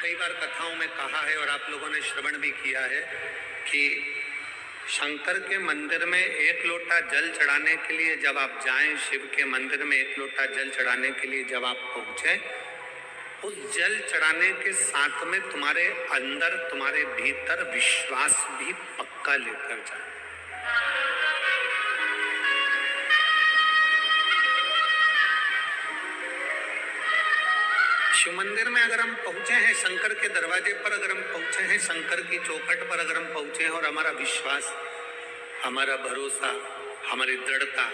कई बार कथाओं में कहा है और आप लोगों ने श्रवण भी किया है कि शंकर के मंदिर में एक लोटा जल चढ़ाने के लिए जब आप जाएं, शिव के मंदिर में एक लोटा जल चढ़ाने के लिए जब आप पहुंचे, उस जल चढ़ाने के साथ में तुम्हारे अंदर, तुम्हारे भीतर विश्वास भी पक्का लेकर जाए। शिव मंदिर में अगर हम पहुंचे हैं, शंकर के दरवाजे पर अगर हम पहुंचे हैं, शंकर की चौखट पर अगर हम पहुंचे हैं और हमारा विश्वास, हमारा भरोसा, हमारी दृढ़ता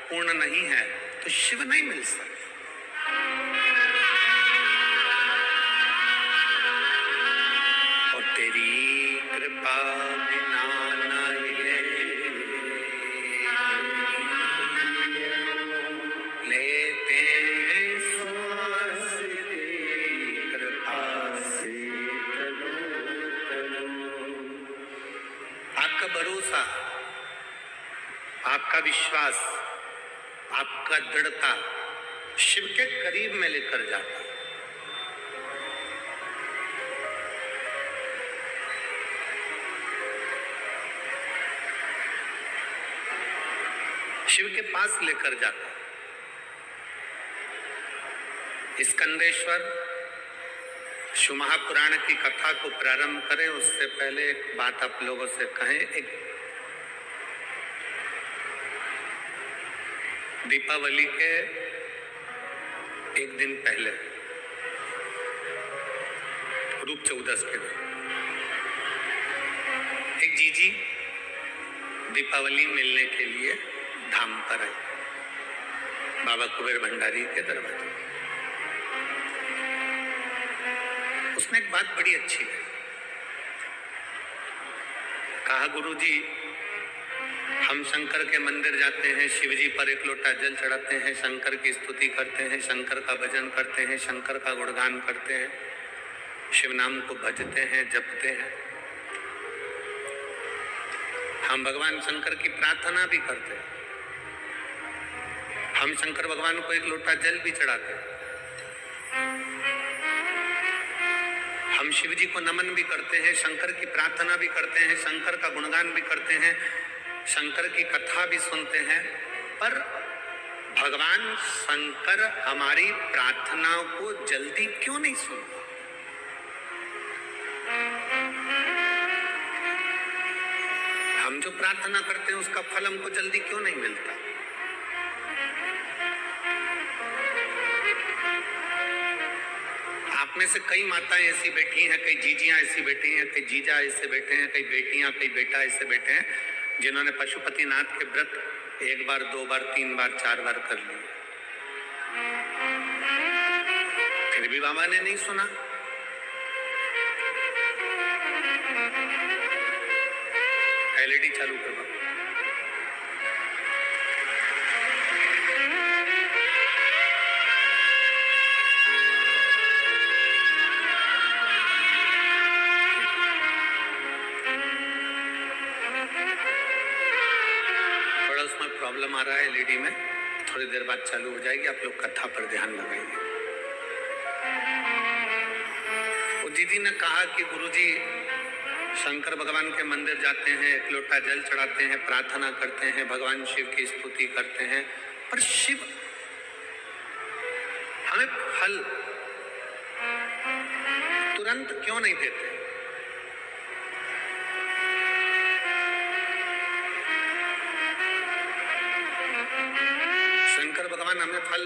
पूर्ण नहीं है तो शिव नहीं मिल सकते। और तेरी कृपा बिना भरोसा, आपका विश्वास, आपका दृढ़ता शिव के करीब में लेकर जाता है। शिव के पास लेकर जाता है। स्कंदेश्वर शिव महापुराण की कथा को प्रारंभ करें उससे पहले एक बात आप लोगों से कहें। एक दीपावली के एक दिन पहले, रूप चौदस के दिन, एक जीजी दीपावली मिलने के लिए धाम पर आई, बाबा कुबेर भंडारी के दरवाजे। उसने एक बात बड़ी अच्छी है कहा, गुरुजी हम शंकर के मंदिर जाते हैं, शिव जी पर एक लोटा जल चढ़ाते हैं, शंकर की स्तुति करते हैं, शंकर का भजन करते हैं, शंकर का गुणगान करते हैं, शिव नाम को भजते हैं, जपते हैं। हम भगवान शंकर की प्रार्थना भी करते हैं, हम शंकर भगवान को एक लोटा जल भी चढ़ाते हैं, हम शिव जी को नमन भी करते हैं, शंकर की प्रार्थना भी करते हैं, शंकर का गुणगान भी करते हैं, शंकर की कथा भी सुनते हैं। पर भगवान शंकर हमारी प्रार्थनाओं को जल्दी क्यों नहीं सुनता? हम जो प्रार्थना करते हैं उसका फल हमको जल्दी क्यों नहीं मिलता? आप में से कई माताएं ऐसी बैठी हैं, कई जीजियां ऐसी बैठी हैं, कई जीजा ऐसे बैठे हैं, कई बेटियां, कई बेटा ऐसे बैठे हैं जिन्होंने पशुपतिनाथ के व्रत एक बार, दो बार, तीन बार, चार बार कर लिए, फिर भी बाबा ने नहीं सुना। एलईडी चालू करवा। प्रॉब्लम आ रहा है एलईडी में, थोड़ी देर बाद चालू हो जाएगी, आप लोग कथा पर ध्यान लगाइए। वो दीदी ने कहा कि गुरुजी शंकर भगवान के मंदिर जाते हैं, एक लोटा जल चढ़ाते हैं, प्रार्थना करते हैं, भगवान शिव की स्तुति करते हैं, पर शिव हमें फल तुरंत क्यों नहीं देते? शंकर भगवान हमें फल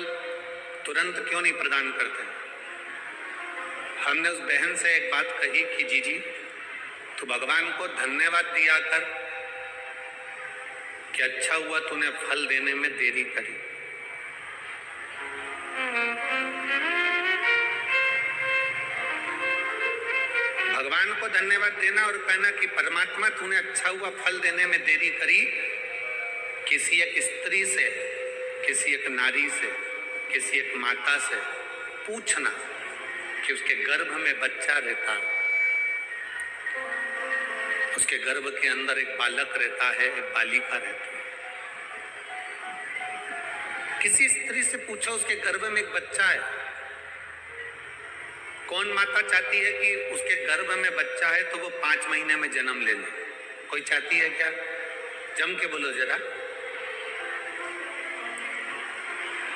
तुरंत क्यों नहीं प्रदान करते? हमने उस बहन से एक बात कही कि जीजी तो भगवान को धन्यवाद दिया कर कि अच्छा हुआ तूने फल देने में देरी करी। भगवान को धन्यवाद देना और कहना कि परमात्मा तूने अच्छा हुआ फल देने में देरी करी। किसी एक स्त्री से, किसी एक नारी से, किसी एक माता से पूछना कि उसके गर्भ में बच्चा रहता है, उसके गर्भ के अंदर एक बालक रहता है, एक बालिका रहती है। किसी स्त्री से पूछो उसके गर्भ में एक बच्चा है, कौन माता चाहती है कि उसके गर्भ में बच्चा है तो वो 5 महीने में जन्म ले ले? कोई चाहती है क्या? जम के बोलो जरा।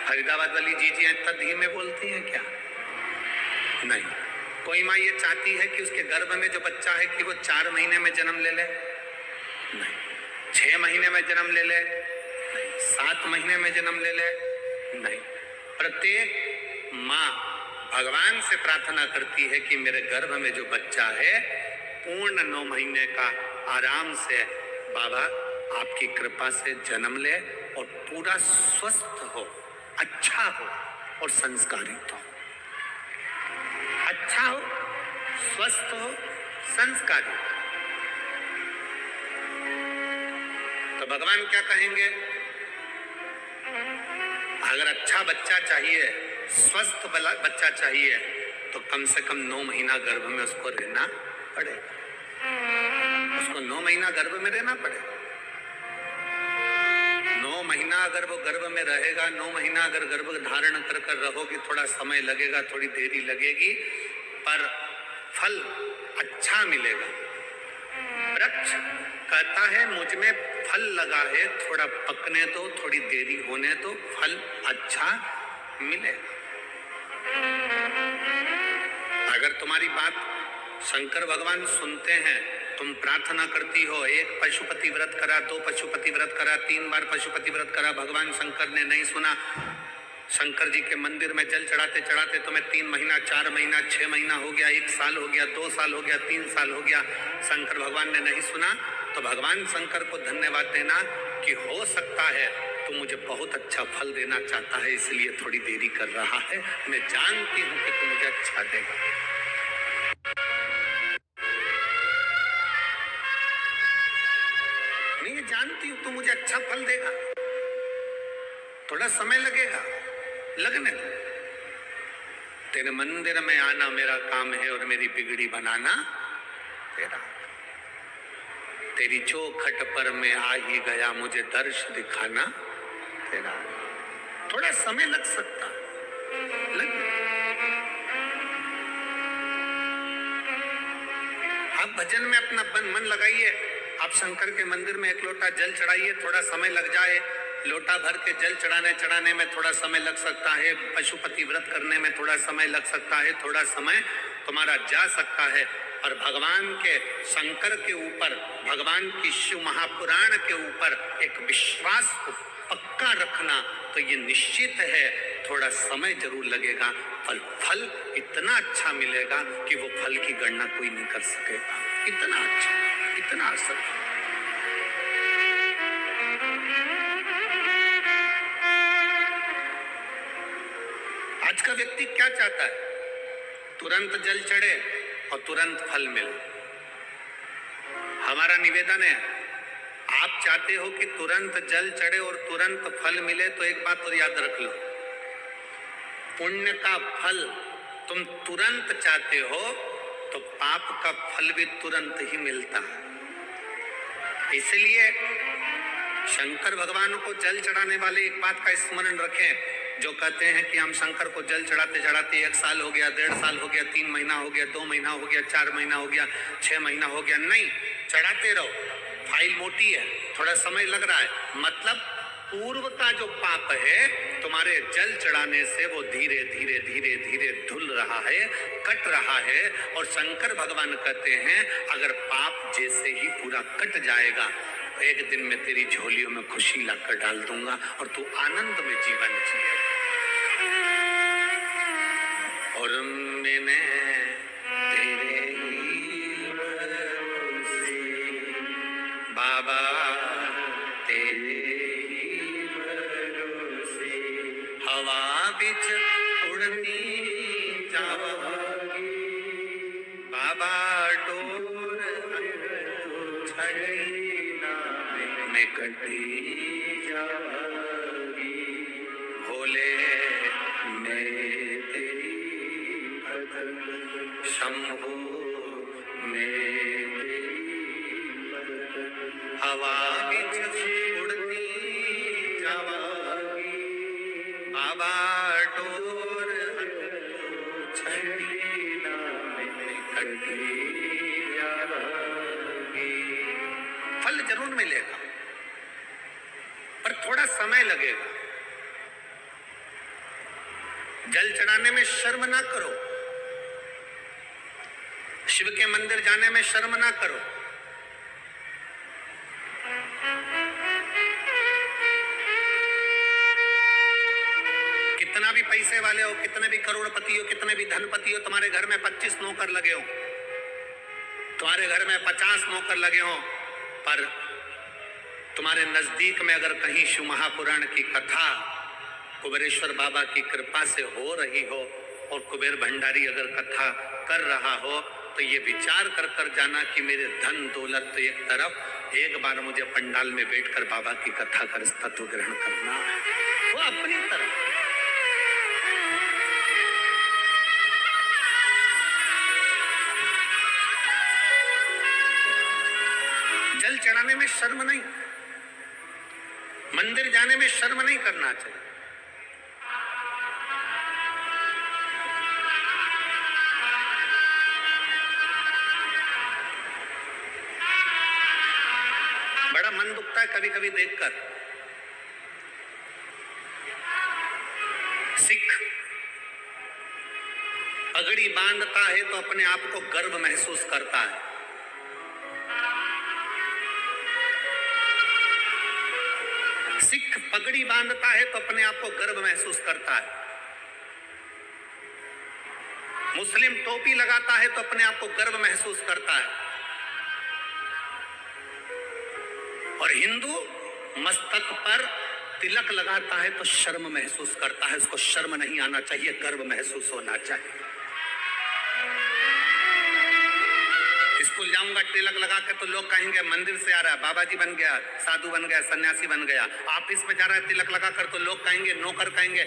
फरीदाबाद वाली जीजियां इतना धीमे बोलती हैं क्या? नहीं। कोई माँ ये चाहती है कि उसके गर्भ में जो बच्चा है कि वो 4 महीने में जन्म ले ले? नहीं। 6 महीने में जन्म ले ले? नहीं। 7 महीने में जन्म ले ले? नहीं। प्रत्येक माँ भगवान से प्रार्थना करती है कि मेरे गर्भ में जो बच्चा है पूर्ण 9 महीने का आराम से बाबा आपकी कृपा से जन्म ले और पूरा स्वस्थ हो, अच्छा हो और संस्कारित हो। अच्छा हो, स्वस्थ हो, संस्कारित। तो भगवान क्या कहेंगे? अगर अच्छा बच्चा चाहिए, स्वस्थ बच्चा चाहिए तो कम से कम 9 महीना गर्भ में उसको रहना पड़ेगा। उसको 9 महीना गर्भ में रहना पड़ेगा। 9 महीना अगर वो गर्भ में रहेगा, 9 महीना अगर गर्भ धारण कर कर रहोगे, थोड़ा समय लगेगा, थोड़ी देरी लगेगी, पर फल अच्छा मिलेगा। वृक्ष कहता है मुझ में फल लगा है, थोड़ा पकने दो, थोड़ी देरी होने दो, फल अच्छा मिलेगा। अगर तुम्हारी बात शंकर भगवान सुनते हैं, तुम प्रार्थना करती हो, 1 पशुपति व्रत करा, 2 पशुपति व्रत करा, 3 बार पशुपति व्रत करा, भगवान शंकर ने नहीं सुना। शंकर जी के मंदिर में जल चढ़ाते चढ़ाते तुम्हें 3 महीना, 4 महीना, 6 महीना हो गया, 1 साल हो गया, 2 साल हो गया, 3 साल हो गया, शंकर भगवान ने नहीं सुना, तो भगवान शंकर को धन्यवाद देना कि हो सकता है तो मुझे बहुत अच्छा फल देना चाहता है, इसलिए थोड़ी देरी कर रहा है। मैं जानती हूँ कि तू मुझे अच्छा देगा। मैं ये जानती हूँ तू मुझे अच्छा फल देगा, थोड़ा समय लगेगा, लगने दो। तेरे मंदिर में आना मेरा काम है और मेरी बिगड़ी बनाना तेरा। तेरी चौखट पर मैं आ ही गया, मुझे दर्श दिखाना तेरा। थोड़ा समय लग सकता, लग। आप भजन में अपना मन लगाइए, आप शंकर के मंदिर में 1 लोटा जल चढ़ाइए, थोड़ा समय लग जाए। लोटा भर के जल चढ़ाने में थोड़ा समय लग सकता है, पशुपति व्रत करने में थोड़ा समय लग सकता है, थोड़ा समय तुम्हारा जा सकता है, और भगवान के शंकर के ऊपर, भगवान की शिव महापुराण के ऊपर एक विश्वास को पक्का रखना, तो ये निश्चित है थोड़ा समय जरूर लगेगा, फल इतना अच्छा मिलेगा कि वो फल की गणना कोई नहीं कर सकेगा। इतना अच्छा, इतना असर। आज का व्यक्ति क्या चाहता है? तुरंत जल चढ़े और तुरंत फल मिले। हमारा निवेदन है, आप चाहते हो कि तुरंत जल चढ़े और तुरंत फल मिले, तो एक बात और याद रख लो, पुण्य का फल तुम तुरंत चाहते हो तो पाप का फल भी तुरंत ही मिलता है। इसलिए शंकर भगवान को जल चढ़ाने वाले एक बात का स्मरण रखें, जो कहते हैं कि हम शंकर को जल चढ़ाते चढ़ाते 1 साल हो गया, 1.5 साल हो गया, 3 महीना हो गया, 2 महीना हो गया, 4 महीना हो गया, 6 महीना हो गया। नहीं, चढ़ाते रहो। फाइल मोटी है, थोड़ा समय लग रहा है, मतलब पूर्व का जो पाप है तुम्हारे जल चढ़ाने से वो धीरे धीरे धीरे धीरे धुल रहा है, कट रहा है। और शंकर भगवान कहते हैं अगर पाप जैसे ही पूरा कट जाएगा, एक दिन में तेरी झोलियों में खुशी लाकर डाल दूंगा और तू आनंद में जीवन जिए। और मैंने तेरे ही भरोसे बाबा, तेरे ही भरोसे हवा बिच उड़नी जावागी बाबा, डोर में कटी जावागी भोले, मैं तेरी भक्त शंभू, मैं तेरी भक्त हवा बिच उड़नी जावागी बाबा, डोर छड़ी ना मिलेगा, पर थोड़ा समय लगेगा। जल चढ़ाने में शर्म ना करो, शिव के मंदिर जाने में शर्म ना करो। कितना भी पैसे वाले हो, कितने भी करोड़पति हो, कितने भी धनपति हो, तुम्हारे घर में 25 नौकर लगे हो, तुम्हारे घर में 50 नौकर लगे हो, पर तुम्हारे नजदीक में अगर कहीं शिव महापुराण की कथा कुबेरेश्वर बाबा की कृपा से हो रही हो और कुबेर भंडारी अगर कथा कर रहा हो, तो ये विचार कर कर जाना कि मेरे धन दौलत तो एक तरफ, एक बार मुझे पंडाल में बैठकर बाबा की कथा कर तत्व ग्रहण करना है, वो अपनी तरफ। जल चढ़ाने में शर्म नहीं, मंदिर जाने में शर्म नहीं करना चाहिए। बड़ा मन दुखता है कभी कभी देखकर, सिख पगड़ी बांधता है तो अपने आप को गर्व महसूस करता है, सिख पगड़ी बांधता है तो अपने आप को गर्व महसूस करता है, मुस्लिम टोपी लगाता है तो अपने आप को गर्व महसूस करता है, और हिंदू मस्तक पर तिलक लगाता है तो शर्म महसूस करता है। उसको शर्म नहीं आना चाहिए, गर्व महसूस होना चाहिए। स्कूल जाऊंगा तिलक लगा के तो लोग कहेंगे मंदिर से आ रहा है, बाबा जी बन गया, साधु बन गया, सन्यासी बन गया। ऑफिस में जा रहा है तिलक लगा कर तो लोग कहेंगे, नौकर कहेंगे,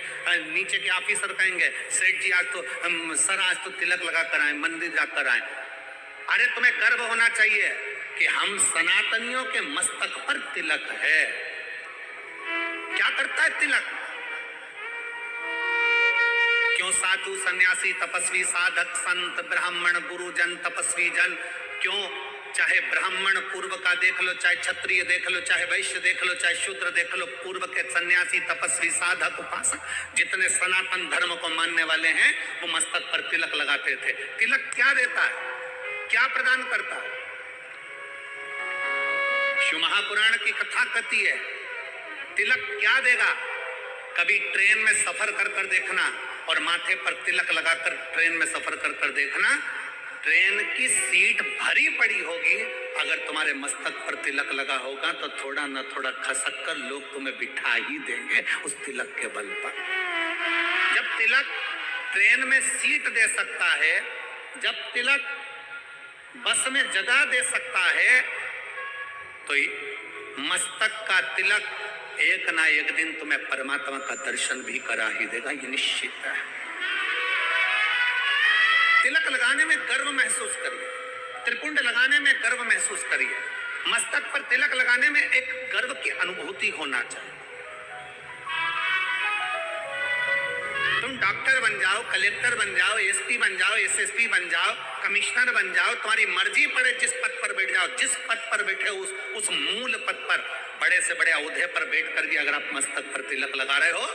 नीचे के ऑफिसर कहेंगे, सेठ जी आज तो सर आज तो तिलक लगा कर आए, मंदिर जाकर आए। अरे तुम्हें गर्व होना चाहिए कि हम सनातनियों के मस्तक पर तिलक है। क्या करता है तिलक? क्यों साधु सन्यासी तपस्वी साधक संत ब्राह्मण गुरुजन तपस्वी जन, क्यों चाहे ब्राह्मण पूर्व का देख लो, चाहे क्षत्रिय देख लो, चाहे वैश्य देख लो, चाहे शूद्र देख लो, पूर्व के सन्यासी तपस्वी साधक उपासक जितने सनातन धर्म को मानने वाले हैं वो मस्तक पर तिलक लगाते थे। तिलक क्या देता है, क्या प्रदान करता है? शिव महापुराण की कथा कहती है तिलक क्या देगा। कभी ट्रेन में सफर कर कर देखना और माथे पर तिलक लगाकर ट्रेन में सफर कर कर देखना, ट्रेन की सीट भरी पड़ी होगी, अगर तुम्हारे मस्तक पर तिलक लगा होगा तो थोड़ा ना थोड़ा खसक कर लोग तुम्हें बिठा ही देंगे उस तिलक के बल पर। जब तिलक ट्रेन में सीट दे सकता है, जब तिलक बस में जगह दे सकता है, तो मस्तक का तिलक एक ना एक दिन तुम्हें परमात्मा का दर्शन भी करा ही देगा, ये निश्चित है। तिलक लगाने में गर्व महसूस करिए, त्रिपुंड लगाने में गर्व महसूस करिए, मस्तक पर तिलक लगाने में एक गर्व की अनुभूति होना चाहिए। तुम डॉक्टर बन जाओ, कलेक्टर बन जाओ, एसपी बन जाओ, एसएसपी बन जाओ, कमिश्नर बन जाओ, तुम्हारी मर्जी पड़े जिस पद पर बैठ जाओ, जिस पद पर बैठे उस मूल पद पर बड़े से बड़े औहदे पर बैठ कर भी अगर आप मस्तक पर तिलक लगा रहे हो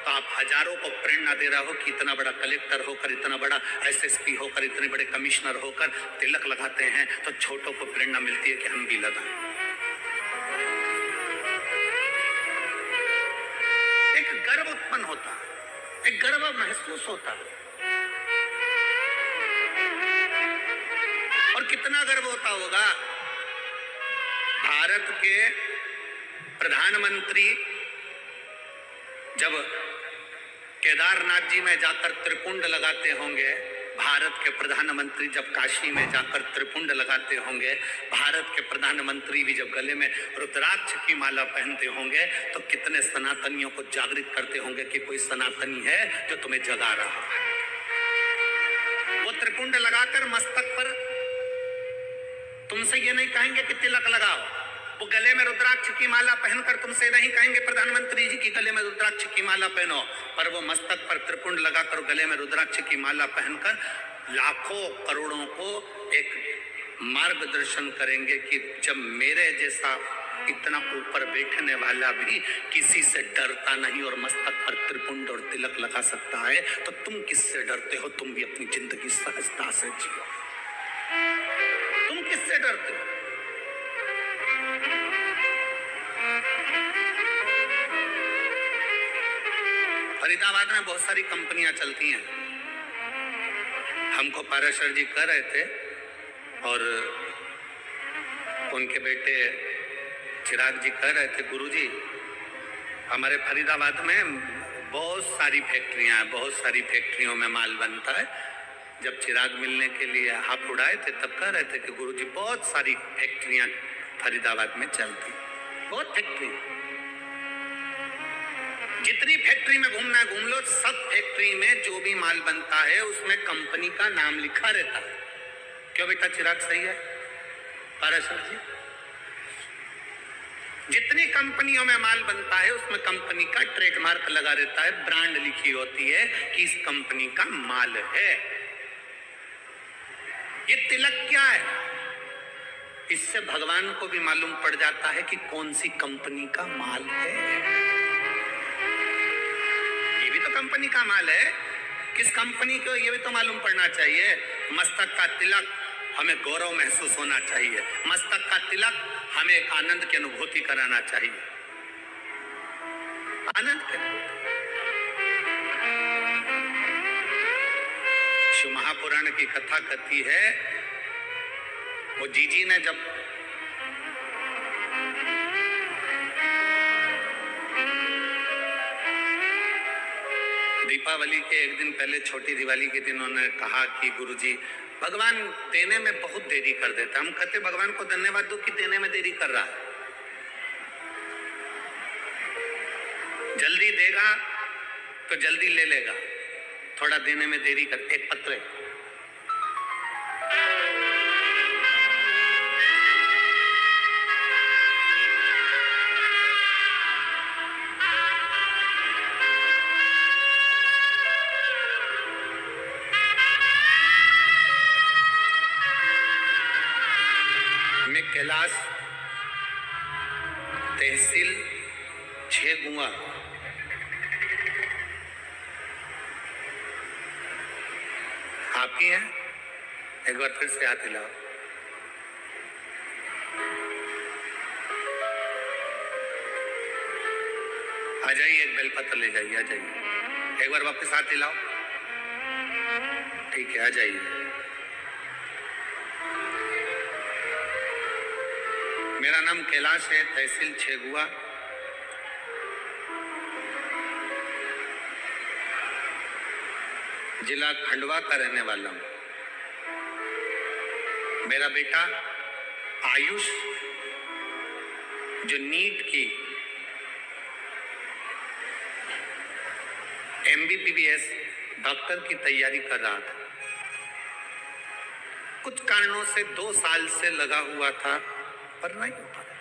तो आप हजारों को प्रेरणा दे रहे हो कि इतना बड़ा कलेक्टर होकर, इतना बड़ा एसएसपी होकर, इतने बड़े कमिश्नर होकर तिलक लगाते हैं तो छोटों को प्रेरणा मिलती है कि हम भी लगाएं। एक गर्व उत्पन्न होता है, एक गर्व महसूस होता है। और कितना गर्व होता होगा, भारत के प्रधानमंत्री जब केदारनाथ जी में जाकर त्रिपुंड लगाते होंगे, भारत के प्रधानमंत्री जब काशी में जाकर त्रिपुंड लगाते होंगे, भारत के प्रधानमंत्री भी जब गले में रुद्राक्ष की माला पहनते होंगे, तो कितने सनातनियों को जागृत करते होंगे कि कोई सनातनी है जो तुम्हें जगा रहा है। वो त्रिपुंड लगाकर मस्तक पर तुमसे ये नहीं कहेंगे कि तिलक लगाओ, वो गले में रुद्राक्ष की माला पहनकर तुमसे नहीं कहेंगे प्रधानमंत्री जी की गले में रुद्राक्ष की माला पहनो, पर वो मस्तक पर त्रिपुंड लगाकर गले में रुद्राक्ष की माला पहनकर लाखों करोड़ों को एक मार्गदर्शन करेंगे कि जब मेरे जैसा इतना ऊपर बैठने वाला भी किसी से डरता नहीं और मस्तक पर त्रिपुंड और तिलक लगा सकता है, तो तुम किससे डरते हो? तुम भी अपनी जिंदगी सहजता से जियो। तुम किससे डरते हो? फरीदाबाद में बहुत सारी कंपनियां चलती हैं। हमको पाराशर जी कह रहे थे और उनके बेटे चिराग जी कह रहे थे, गुरुजी हमारे फरीदाबाद में बहुत सारी फैक्ट्रियां हैं, बहुत सारी फैक्ट्रियों में माल बनता है। जब चिराग मिलने के लिए हाथ उड़ाए थे तब कह रहे थे कि गुरुजी बहुत सारी फैक्ट्रियां फरीदाबाद में चलती, बहुत फैक्ट्री। जितनी फैक्ट्री में घूमना है घूम लो, सब फैक्ट्री में जो भी माल बनता है उसमें कंपनी का नाम लिखा रहता है। क्यों बेटा चिराग सही है पाराशर जी? जितनी कंपनियों में माल बनता है उसमें कंपनी का ट्रेडमार्क लगा रहता है, ब्रांड लिखी होती है कि इस कंपनी का माल है। ये तिलक क्या है? इससे भगवान को भी मालूम पड़ जाता है कि कौन सी कंपनी का माल है। कंपनी का माल है, किस कंपनी को ये भी तो मालूम पड़ना चाहिए। मस्तक का तिलक हमें गौरव महसूस होना चाहिए, मस्तक का तिलक हमें एक आनंद की अनुभूति कराना चाहिए। आनंद के शिव महापुराण की कथा कहती है, वो जीजी ने जब दीपावली के एक दिन पहले, छोटी दिवाली के दिन उन्होंने कहा कि गुरुजी भगवान देने में बहुत देरी कर देता। हम कहते भगवान को धन्यवाद दो कि देने में देरी कर रहा है। जल्दी देगा तो जल्दी ले लेगा, थोड़ा देने में देरी कर। एक पत्र कैलाश तहसील 6 गुआ आप ही हैं? एक बार फिर से हाथ हिलाओ। आ जाइए, एक बेलपत्र ले जाइए, आ जाइए। एक बार वापस हाथ हिलाओ। ठीक है, आ जाइए। मेरा नाम कैलाश है, तहसील 6 गुआ। जिला खंडवा का रहने वाला हूं। मेरा बेटा आयुष जो नीट की MBBS डॉक्टर की तैयारी कर रहा था, कुछ कारणों से 2 साल से लगा हुआ था पर नहीं हो पा रहा।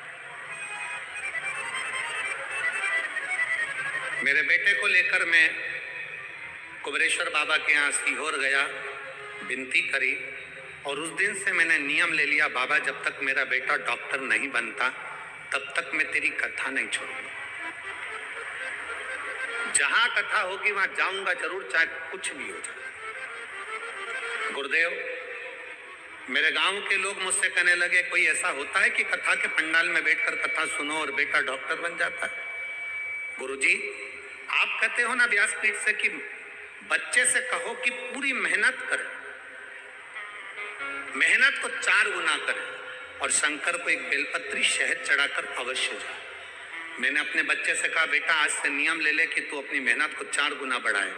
मेरे बेटे को लेकर मैं कुबरेश्वर बाबा के यहाँ सीहोर गया, विनती करी और उस दिन से मैंने नियम ले लिया, बाबा जब तक मेरा बेटा डॉक्टर नहीं बनता तब तक मैं तेरी कथा नहीं छोड़ूंगा। जहां कथा होगी वहां जाऊंगा जरूर, चाहे कुछ भी हो जाए। गुरुदेव, मेरे गांव के लोग मुझसे कहने लगे, कोई ऐसा होता है कि कथा के पंडाल में बैठकर कथा सुनो और बेटा डॉक्टर बन जाता है? गुरुजी, आप कहते हो ना व्यासपीठ से कि बच्चे से कहो कि पूरी मेहनत करे, मेहनत को 4 गुना करे और शंकर को एक बेलपत्री शहद चढ़ाकर अवश्य जाए। मैंने अपने बच्चे से कहा, बेटा आज से नियम ले ले कि तू अपनी मेहनत को 4 गुना बढ़ाए,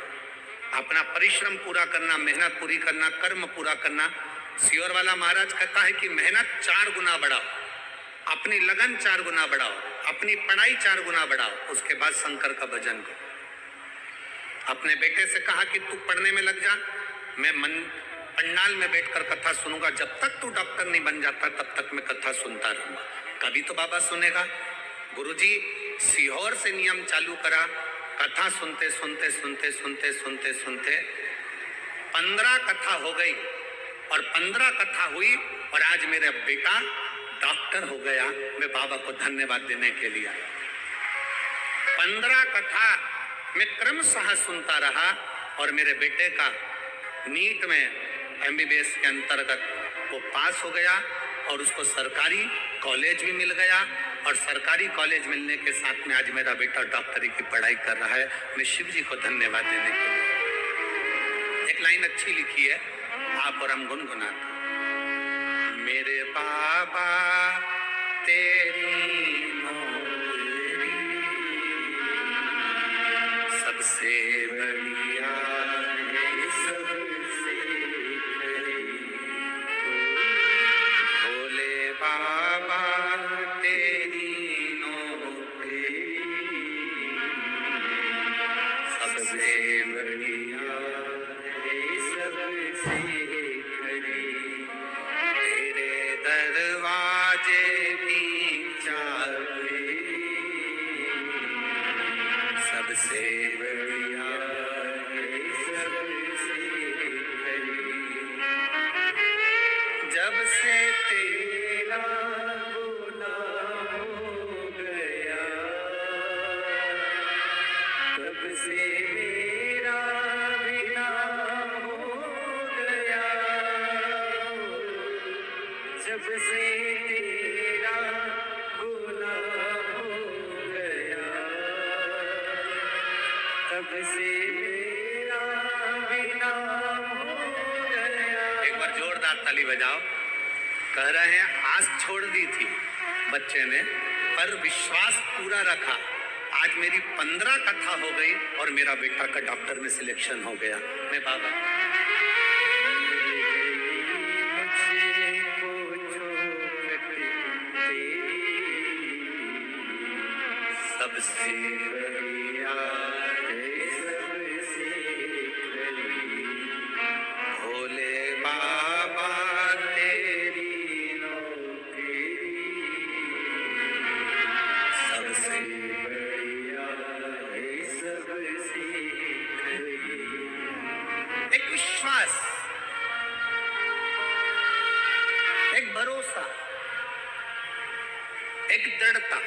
अपना परिश्रम पूरा करना, मेहनत पूरी करना, कर्म पूरा करना। सियोर वाला महाराज कहता है कि मेहनत 4 गुना बढ़ाओ, अपनी लगन 4 गुना बढ़ाओ, अपनी पढ़ाई 4 गुना बढ़ाओ, उसके बाद शंकर का भजन करो। अपने बेटे से कहा कि तू पढ़ने में लग जा, मैं पंडाल में बैठकर कथा सुनूंगा, जब तक तू डॉक्टर नहीं बन जाता तब तक मैं कथा सुनता रहूंगा, कभी तो बाबा सुनेगा। गुरुजी सीहोर से नियम चालू करा, कथा सुनते सुनते सुनते सुनते सुनते सुनते 15 कथा हो गई और 15 कथा हुई और आज मेरा बेटा डॉक्टर हो गया, मैं बाबा को धन्यवाद देने के लिए आया। 15 कथा मैं क्रमशः सुनता रहा और मेरे बेटे का नीट में एमबीबीएस के अंतर्गत वो पास हो गया और उसको सरकारी कॉलेज भी मिल गया और सरकारी कॉलेज मिलने के साथ में आज मेरा बेटा डॉक्टरी की पढ़ाई कर रहा है। मैं शिव जी को धन्यवाद देने के लिए। एक लाइन अच्छी लिखी है, आप और हम गुनगुनाते। मेरे बाबा तेरी नौकरी सबसे बढ़िया है, सबसे भोले बाबा तेरी नौकरी सबसे बढ़िया है, सबसे तेरे दरवाजे भी चाबी सबसे बढ़िया है, सबसे जब से तेरा गुनाह हो गया तब से मेरा भी नाम हो गया, जब से तेरा गुनाह हो गया तब से मेरा भी नाम हो गया। एक बार जोरदार ताली बजाओ। कह रहे हैं आस छोड़ दी थी बच्चे ने पर विश्वास पूरा रखा। आज मेरी 15 कथा हो गई और मेरा बेटा का डॉक्टर में सिलेक्शन हो गया। मैं बाबा सबसे बढ़िया है, सबसे भोले बाबा तेरी नौकरी सबसे बढ़िया है, सबसे एक विश्वास, एक भरोसा, एक दृढ़ता।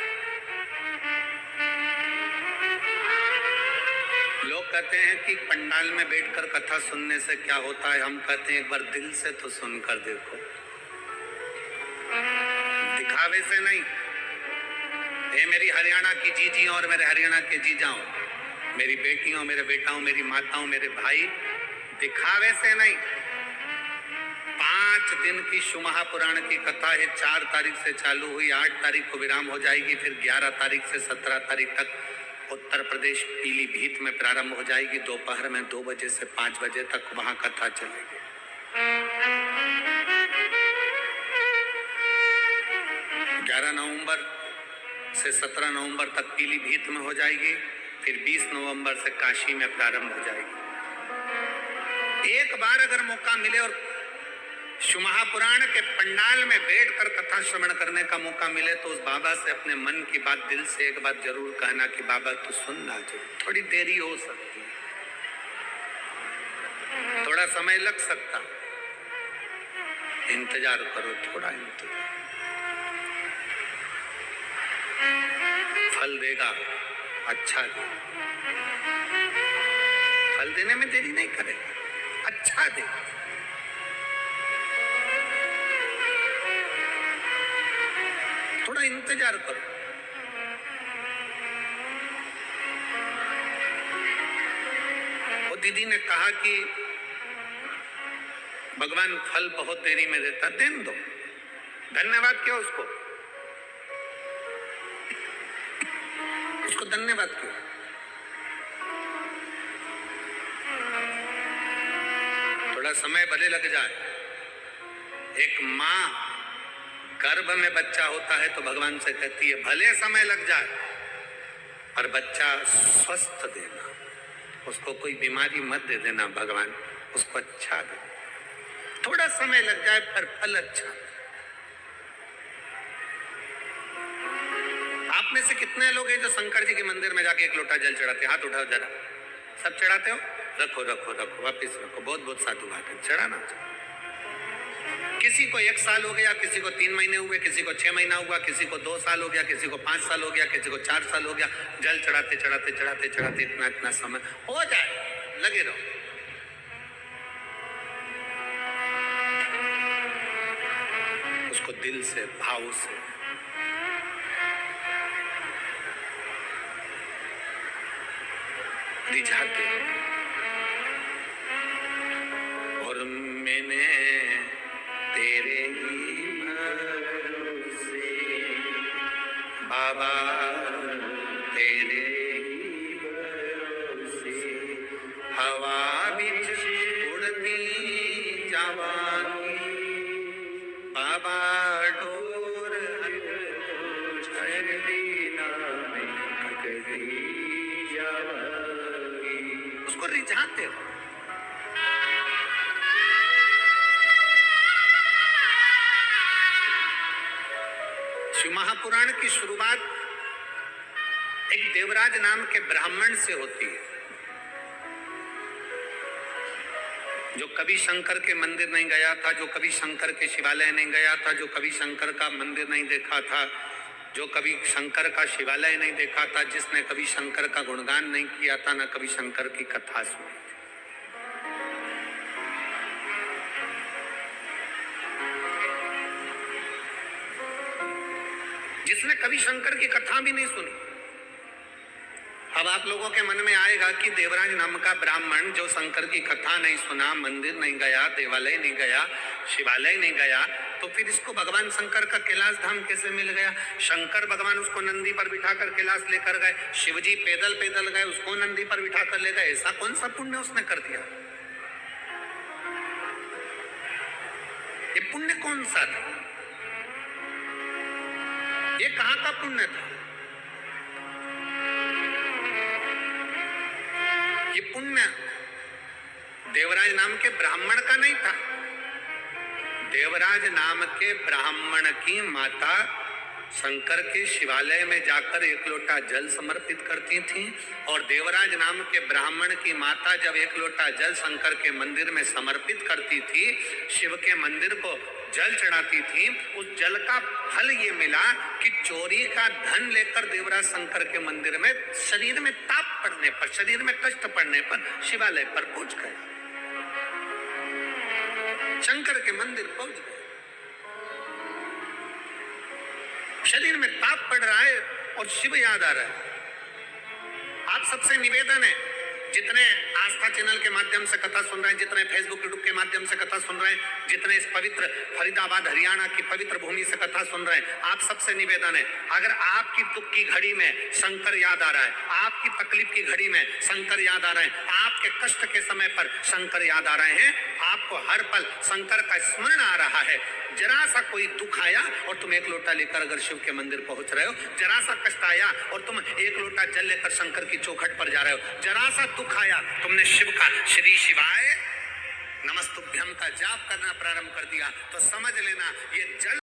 लोग कहते हैं कि पंडाल में बैठकर कथा सुनने से क्या होता है, हम कहते हैं एक बार दिल से तो सुनकर देखो, दिखावे से नहीं। ये मेरी हरियाणा की जीजी और मेरे हरियाणा के जीजाओं, मेरी बेटियों, मेरे बेटाओं, मेरी माताओं, मेरे भाई, दिखावे से नहीं। 5 दिन की शिव महापुराण की कथा है। 4 तारीख से चालू हुई, 8 तारीख को विराम हो जाएगी, फिर 11 तारीख से 17 तारीख तक उत्तर प्रदेश पीलीभीत में प्रारंभ हो जाएगी। दोपहर में 2 बजे से 5 बजे तक वहां कथा चलेगी। 11 नवंबर से 17 नवंबर तक पीलीभीत में हो जाएगी, फिर 20 नवंबर से काशी में प्रारंभ हो जाएगी। एक बार अगर मौका मिले और शिव महापुराण के पंडाल में बैठकर कथा श्रवण करने का मौका मिले तो उस बाबा से अपने मन की बात दिल से एक बार जरूर कहना कि बाबा तू सुनना जरूर। थोड़ी देरी हो सकती है, थोड़ा समय लग सकता, इंतजार करो, थोड़ा इंतजार, फल देगा, अच्छा देगा, फल देने में देरी नहीं करेगा, अच्छा देगा। थोड़ा इंतजार करो। वो दीदी ने कहा कि भगवान फल बहुत देरी में देता, देने दो, धन्यवाद क्यों उसको, उसको धन्यवाद क्यों। थोड़ा समय भले लग जाए। एक माँ गर्भ में बच्चा होता है तो भगवान से कहती है भले समय लग जाए पर बच्चा स्वस्थ देना, उसको कोई बीमारी मत दे देना, भगवान उसको अच्छा दे। थोड़ा समय लग जाए पर फल अच्छा। आप में से कितने लोग हैं जो शंकर जी के मंदिर में जाके 1 लोटा जल चढ़ाते? हाथ उठाओ जरा। सब चढ़ाते हो? रखो रखो रखो, वापिस रखो। बहुत बहुत साधुवाद है, चढ़ाना चाहिए। किसी को 1 साल हो गया, किसी को 3 महीने हुए, किसी को 6 महीना हुआ, किसी को 2 साल हो गया, किसी को 5 साल हो गया, किसी को 4 साल हो गया। जल चढ़ाते चढ़ाते चढ़ाते चढ़ाते इतना समय हो जाए, लगे रहो। उसको दिल से, भाव से रिझाते और मैंने तेरे ही भरोसे बाबा, तेरे ही भरोसे हवा बिच उड़ती जवानी बाबा, डोर छड़ी नामे ककड़ी जवानी। उसको रिझाते हो। शिव महापुराण की शुरुआत एक देवराज नाम के ब्राह्मण से होती है, जो कभी शंकर के मंदिर नहीं गया था, जो कभी शंकर के शिवालय नहीं गया था, जो कभी शंकर का मंदिर नहीं देखा था, जो कभी शंकर का शिवालय नहीं देखा था, जिसने कभी शंकर का गुणगान नहीं किया था, न कभी शंकर की कथा सुनी। जिसने कभी शंकर की कथा भी नहीं सुनी। अब आप लोगों के मन में आएगा कि देवराज नाम का ब्राह्मण जो शंकर की कथा नहीं सुना, मंदिर नहीं गया, देवालय नहीं गया, शिवालय नहीं गया, तो फिर इसको भगवान शंकर का कैलाश धाम कैसे मिल गया? शंकर भगवान उसको नंदी पर बिठाकर कैलाश लेकर गए, शिवजी पैदल पैदल गए, उसको नंदी पर बिठाकर ले गए। ऐसा कौन सा पुण्य उसने कर दिया? ये पुण्य कौन सा था? ये कहां का पुण्य था? ये पुण्य देवराज नाम के ब्राह्मण का नहीं था। देवराज नाम के ब्राह्मण की माता शंकर के शिवालय में जाकर 1 लोटा जल समर्पित करती थी, और देवराज नाम के ब्राह्मण की माता जब 1 लोटा जल शंकर के मंदिर में समर्पित करती थी, शिव के मंदिर को जल चढ़ाती थी, उस जल का फल ये मिला कि चोरी का धन लेकर देवराज शंकर के मंदिर में शरीर में ताप पड़ने पर, शरीर में कष्ट पड़ने पर शिवालय पर पहुंच गए, शंकर के मंदिर पहुंच गए। शरीर में ताप पड़ रहा है और शिव याद आ रहा है। आप सबसे निवेदन है, जितने आस्था चैनल के माध्यम से कथा सुन रहे हैं, जितने फेसबुक यूट्यूब के माध्यम से कथा सुन रहे हैं, जितने इस पवित्र फरीदाबाद हरियाणा की पवित्र भूमि से कथा सुन रहे हैं, आप सबसे निवेदन है, अगर आपकी दुख की घड़ी में शंकर याद आ रहा है, आपकी तकलीफ की घड़ी में शंकर याद आ रहे हैं, आपके कष्ट के समय पर शंकर याद आ रहे हैं, आपको हर पल शंकर का स्मरण आ रहा है, जरा सा कोई दुख आया और तुम 1 लोटा लेकर अगर शिव के मंदिर पहुंच रहे हो, जरा सा कष्ट आया और तुम 1 लोटा जल लेकर शंकर की चौखट पर जा रहे हो, जरा सा दुख आया, तुमने शिव का श्री शिवाय नमस्तुभ्यम का जाप करना प्रारंभ कर दिया, तो समझ लेना ये जल